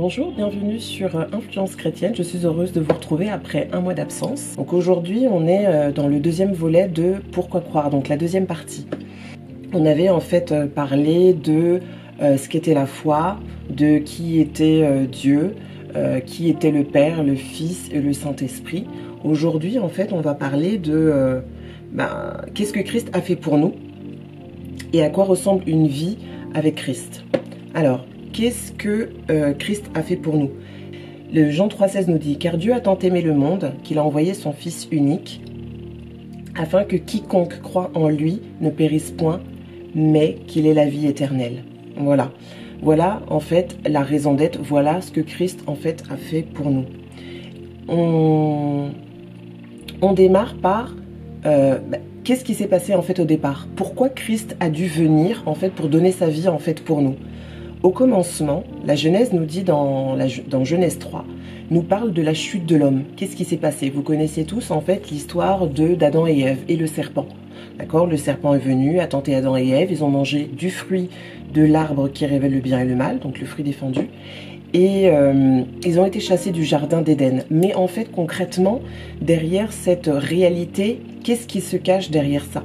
Bonjour, bienvenue sur Influence Chrétienne. Je suis heureuse de vous retrouver après un mois d'absence. Donc aujourd'hui, on est dans le deuxième volet de Pourquoi croire, donc la deuxième partie. On avait en fait parlé de ce qu'était la foi, de qui était Dieu, qui était le Père, le Fils et le Saint-Esprit. Aujourd'hui, en fait, on va parler de qu'est-ce que Christ a fait pour nous et à quoi ressemble une vie avec Christ. Alors, qu'est-ce que Christ a fait pour nous? Le Jean 3,16 nous dit « Car Dieu a tant aimé le monde qu'il a envoyé son Fils unique, afin que quiconque croit en lui ne périsse point, mais qu'il ait la vie éternelle. » Voilà. Voilà, en fait, la raison d'être. Voilà ce que Christ, en fait, a fait pour nous. On démarre par... qu'est-ce qui s'est passé, en fait, au départ? Pourquoi Christ a dû venir, en fait, pour donner sa vie, en fait, pour nous? Au commencement, la Genèse nous dit dans Genèse 3, nous parle de la chute de l'homme. Qu'est-ce qui s'est passé? Vous connaissez tous en fait l'histoire d'Adam et Ève et le serpent. D'accord? Le serpent est venu, a tenté Adam et Ève, ils ont mangé du fruit de l'arbre qui révèle le bien et le mal, donc le fruit défendu. Et ils ont été chassés du jardin d'Éden. Mais en fait, concrètement, derrière cette réalité, qu'est-ce qui se cache derrière ça?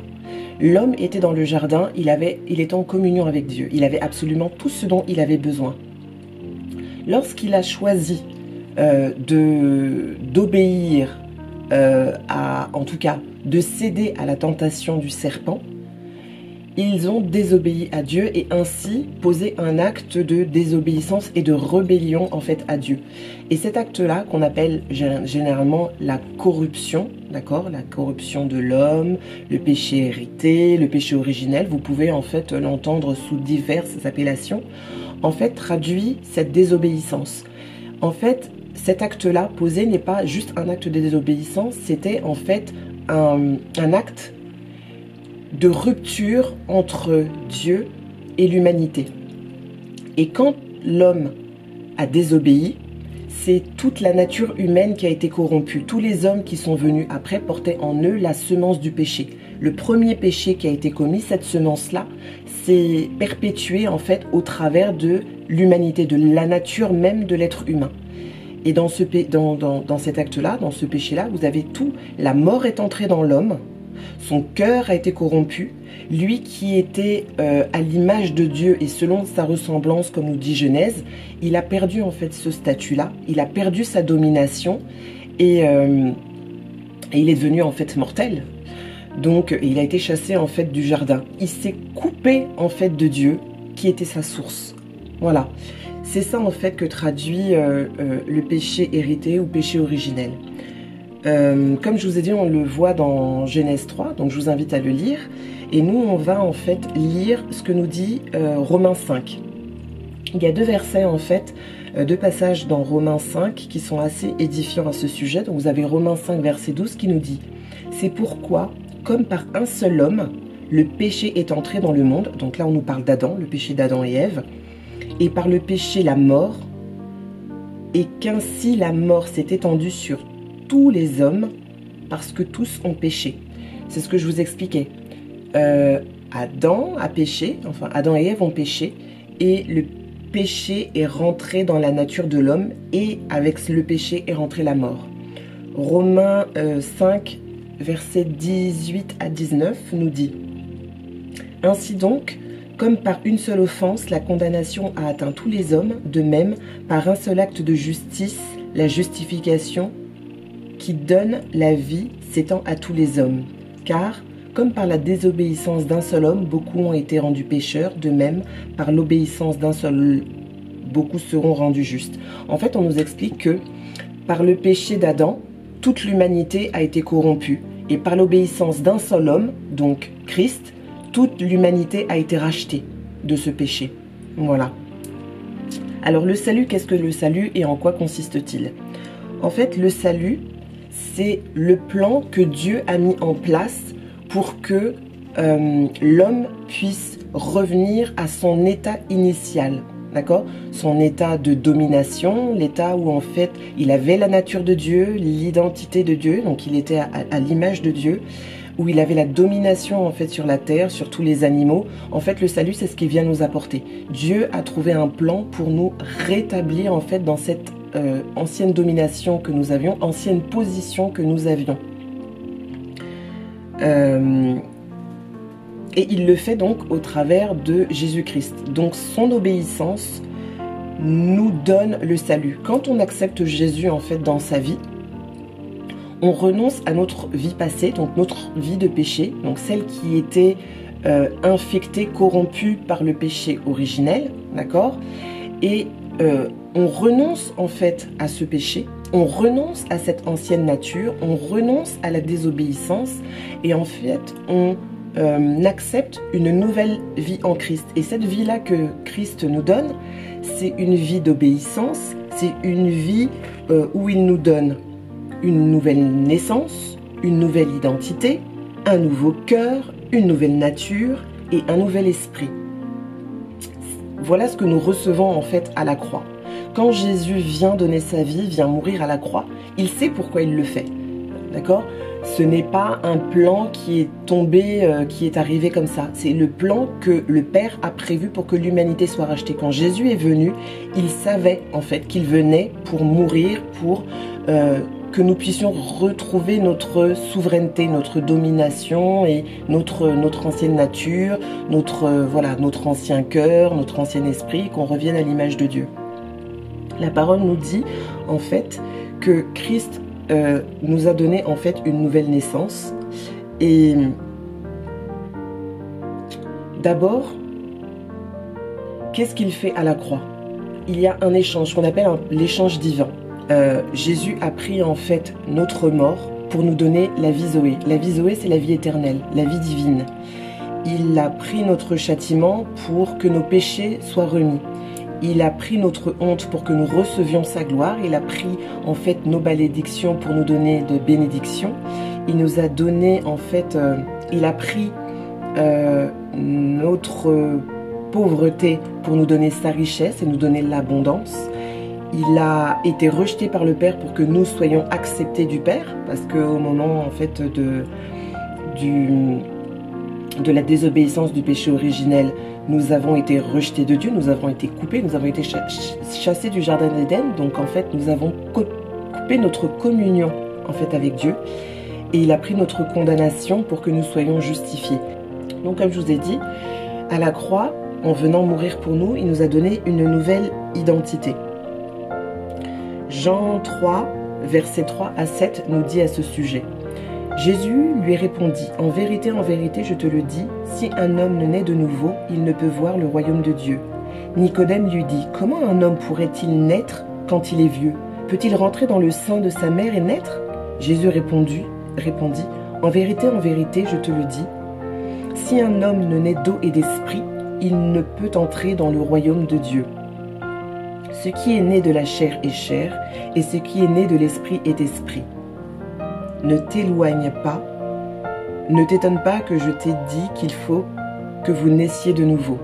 L'homme était dans le jardin, il était en communion avec Dieu. Il avait absolument tout ce dont il avait besoin. Lorsqu'il a choisi d'obéir, en tout cas, de céder à la tentation du serpent, ils ont désobéi à Dieu et ainsi posé un acte de désobéissance et de rébellion en fait à Dieu. Et cet acte-là, qu'on appelle généralement la corruption, d'accord, la corruption de l'homme, le péché hérité, le péché originel, vous pouvez en fait l'entendre sous diverses appellations, en fait traduit cette désobéissance. En fait, cet acte-là posé n'est pas juste un acte de désobéissance, c'était en fait un acte de rupture entre Dieu et l'humanité. Et quand l'homme a désobéi, c'est toute la nature humaine qui a été corrompue. Tous les hommes qui sont venus après portaient en eux la semence du péché. Le premier péché qui a été commis, cette semence-là, s'est perpétuée en fait au travers de l'humanité, de la nature même de l'être humain. Et dans cet acte-là, dans ce péché-là, vous avez tout. La mort est entrée dans l'homme. Son cœur a été corrompu. Lui qui était à l'image de Dieu et selon sa ressemblance, comme nous dit Genèse, il a perdu en fait ce statut-là. Il a perdu sa domination et il est devenu en fait mortel. Donc il a été chassé en fait du jardin. Il s'est coupé en fait de Dieu qui était sa source. Voilà. C'est ça en fait que traduit le péché hérité ou péché originel. Comme je vous ai dit, on le voit dans Genèse 3, donc je vous invite à le lire. Et nous, on va en fait lire ce que nous dit Romains 5. Il y a deux versets en fait, deux passages dans Romains 5 qui sont assez édifiants à ce sujet. Donc vous avez Romains 5 verset 12 qui nous dit « C'est pourquoi, comme par un seul homme, le péché est entré dans le monde. » Donc là, on nous parle d'Adam, le péché d'Adam et Ève. « Et par le péché, la mort. Et qu'ainsi la mort s'est étendue sur tous les hommes, parce que tous ont péché. » C'est ce que je vous expliquais. Adam a péché, enfin Adam et Ève ont péché, et le péché est rentré dans la nature de l'homme, et avec le péché est rentrée la mort. Romains 5, versets 18 à 19 nous dit « Ainsi donc, comme par une seule offense, la condamnation a atteint tous les hommes, de même, par un seul acte de justice, la justification qui donne la vie s'étend à tous les hommes. Car, comme par la désobéissance d'un seul homme, beaucoup ont été rendus pécheurs, de même, par l'obéissance d'un seul, beaucoup seront rendus justes. » En fait, on nous explique que par le péché d'Adam, toute l'humanité a été corrompue. Et par l'obéissance d'un seul homme, donc Christ, toute l'humanité a été rachetée de ce péché. Voilà. Alors le salut, qu'est-ce que le salut et en quoi consiste-t-il? En fait, le salut, c'est le plan que Dieu a mis en place pour que l'homme puisse revenir à son état initial, d'accord? Son état de domination, l'état où en fait il avait la nature de Dieu, l'identité de Dieu, donc il était à l'image de Dieu, où il avait la domination en fait sur la terre, sur tous les animaux. En fait, le salut, c'est ce qu'il vient nous apporter. Dieu a trouvé un plan pour nous rétablir en fait dans cette ancienne domination que nous avions, ancienne position que nous avions. Et il le fait donc au travers de Jésus-Christ. Donc son obéissance nous donne le salut. Quand on accepte Jésus en fait dans sa vie, on renonce à notre vie passée, donc notre vie de péché, donc celle qui était infectée, corrompue par le péché originel, d'accord? Et on renonce en fait à ce péché, on renonce à cette ancienne nature, on renonce à la désobéissance et en fait on accepte une nouvelle vie en Christ. Et cette vie-là que Christ nous donne, c'est une vie d'obéissance, c'est une vie où il nous donne une nouvelle naissance, une nouvelle identité, un nouveau cœur, une nouvelle nature et un nouvel esprit. Voilà ce que nous recevons en fait à la croix. Quand Jésus vient donner sa vie, vient mourir à la croix, il sait pourquoi il le fait. D'accord ? Ce n'est pas un plan qui est tombé, qui est arrivé comme ça. C'est le plan que le Père a prévu pour que l'humanité soit rachetée. Quand Jésus est venu, il savait en fait qu'il venait pour mourir, pour que nous puissions retrouver notre souveraineté, notre domination et notre ancienne nature, notre ancien cœur, notre ancien esprit, qu'on revienne à l'image de Dieu. La parole nous dit en fait que Christ nous a donné en fait une nouvelle naissance. Et d'abord, qu'est-ce qu'il fait à la croix? Il y a un échange qu'on appelle l'échange divin. Jésus a pris en fait notre mort pour nous donner la vie Zoé. La vie Zoé, c'est la vie éternelle, la vie divine. Il a pris notre châtiment pour que nos péchés soient remis. Il a pris notre honte pour que nous recevions sa gloire. Il a pris en fait nos malédictions pour nous donner de bénédictions. Il nous a donné en fait, il a pris notre pauvreté pour nous donner sa richesse et nous donner l'abondance. Il a été rejeté par le Père pour que nous soyons acceptés du Père, parce qu'au moment en fait de la désobéissance du péché originel, nous avons été rejetés de Dieu, nous avons été coupés, nous avons été chassés du jardin d'Éden. Donc en fait, nous avons coupé notre communion en fait avec Dieu, et il a pris notre condamnation pour que nous soyons justifiés. Donc comme je vous ai dit, à la croix, en venant mourir pour nous, il nous a donné une nouvelle identité. Jean 3, versets 3 à 7 nous dit à ce sujet: Jésus lui répondit, en vérité, je te le dis, si un homme ne naît de nouveau, il ne peut voir le royaume de Dieu. Nicodème lui dit, comment un homme pourrait-il naître quand il est vieux? Peut-il rentrer dans le sein de sa mère et naître? Jésus répondit, en vérité, je te le dis, si un homme ne naît d'eau et d'esprit, il ne peut entrer dans le royaume de Dieu. Ce qui est né de la chair est chair, et ce qui est né de l'esprit est esprit. Ne t'éloigne pas, ne t'étonne pas que je t'ai dit qu'il faut que vous naissiez de nouveau.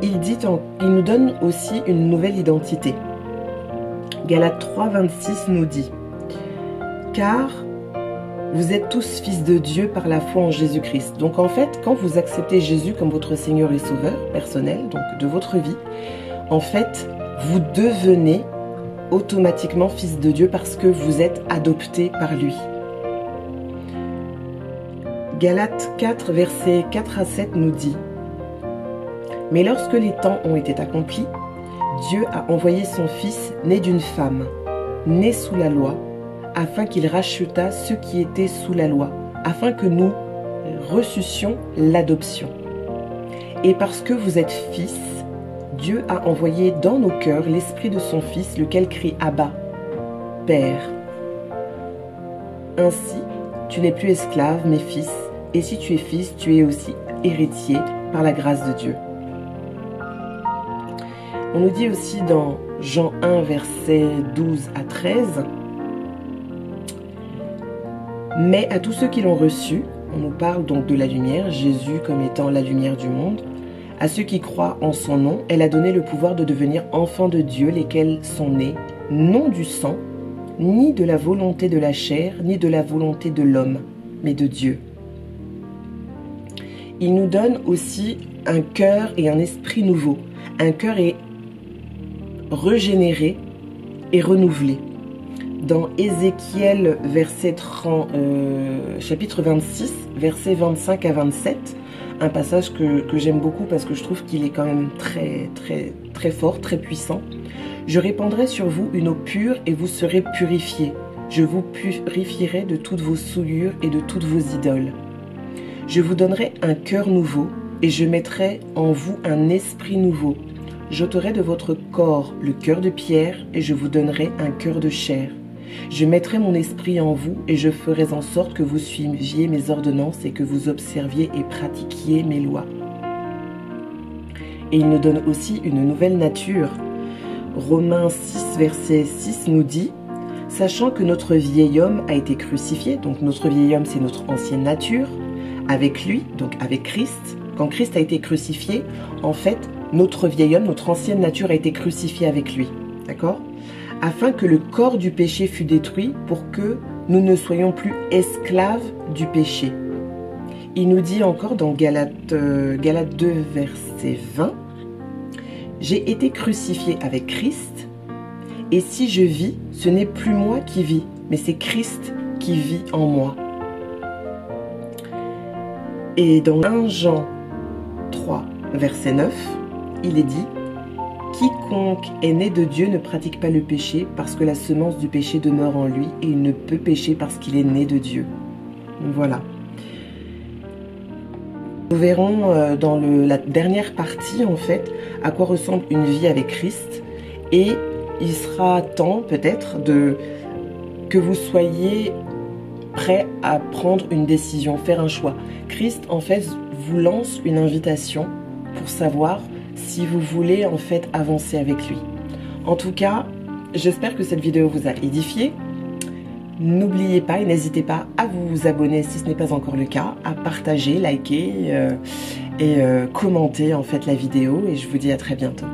Il nous donne aussi une nouvelle identité. Galates 3, 26 nous dit: car vous êtes tous fils de Dieu par la foi en Jésus-Christ. Donc en fait, quand vous acceptez Jésus comme votre Seigneur et Sauveur personnel, donc de votre vie, en fait, vous devenez automatiquement fils de Dieu parce que vous êtes adopté par lui. Galates 4, versets 4 à 7 nous dit: mais lorsque les temps ont été accomplis, Dieu a envoyé son Fils né d'une femme, né sous la loi, afin qu'il rachetât ceux qui étaient sous la loi, afin que nous reçussions l'adoption. Et parce que vous êtes fils, Dieu a envoyé dans nos cœurs l'esprit de son Fils, lequel crie Abba, Père. Ainsi, tu n'es plus esclave, mais fils, et si tu es fils, tu es aussi héritier par la grâce de Dieu. On nous dit aussi dans Jean 1, versets 12 à 13, mais à tous ceux qui l'ont reçu, on nous parle donc de la lumière, Jésus comme étant la lumière du monde. À ceux qui croient en son nom, elle a donné le pouvoir de devenir enfants de Dieu, lesquels sont nés, non du sang, ni de la volonté de la chair, ni de la volonté de l'homme, mais de Dieu. Il nous donne aussi un cœur et un esprit nouveau. Un cœur est régénéré et renouvelé. Dans Ézéchiel chapitre 26, versets 25 à 27, un passage que j'aime beaucoup parce que je trouve qu'il est quand même très fort, très puissant. « Je répandrai sur vous une eau pure et vous serez purifiés. Je vous purifierai de toutes vos souillures et de toutes vos idoles. Je vous donnerai un cœur nouveau et je mettrai en vous un esprit nouveau. J'ôterai de votre corps le cœur de pierre et je vous donnerai un cœur de chair. Je mettrai mon esprit en vous et je ferai en sorte que vous suiviez mes ordonnances et que vous observiez et pratiquiez mes lois. » Et il nous donne aussi une nouvelle nature. Romains 6, verset 6 nous dit « Sachant que notre vieil homme a été crucifié, donc notre vieil homme c'est notre ancienne nature, avec lui, donc avec Christ, quand Christ a été crucifié, en fait, notre vieil homme, notre ancienne nature a été crucifiée avec lui. D'accord ? Afin que le corps du péché fût détruit pour que nous ne soyons plus esclaves du péché. » Il nous dit encore dans Galates 2, verset 20, « J'ai été crucifié avec Christ, et si je vis, ce n'est plus moi qui vis, mais c'est Christ qui vit en moi. » Et dans 1 Jean 3, verset 9, il est dit « Quiconque est né de Dieu ne pratique pas le péché parce que la semence du péché demeure en lui et il ne peut pécher parce qu'il est né de Dieu. » Voilà. Nous verrons dans la dernière partie, en fait, à quoi ressemble une vie avec Christ. Et il sera temps, peut-être, que vous soyez prêts à prendre une décision, faire un choix. Christ, en fait, vous lance une invitation pour savoir si vous voulez, en fait, avancer avec lui. En tout cas, j'espère que cette vidéo vous a édifié. N'oubliez pas et n'hésitez pas à vous abonner si ce n'est pas encore le cas, à partager, liker et commenter en fait la vidéo et je vous dis à très bientôt.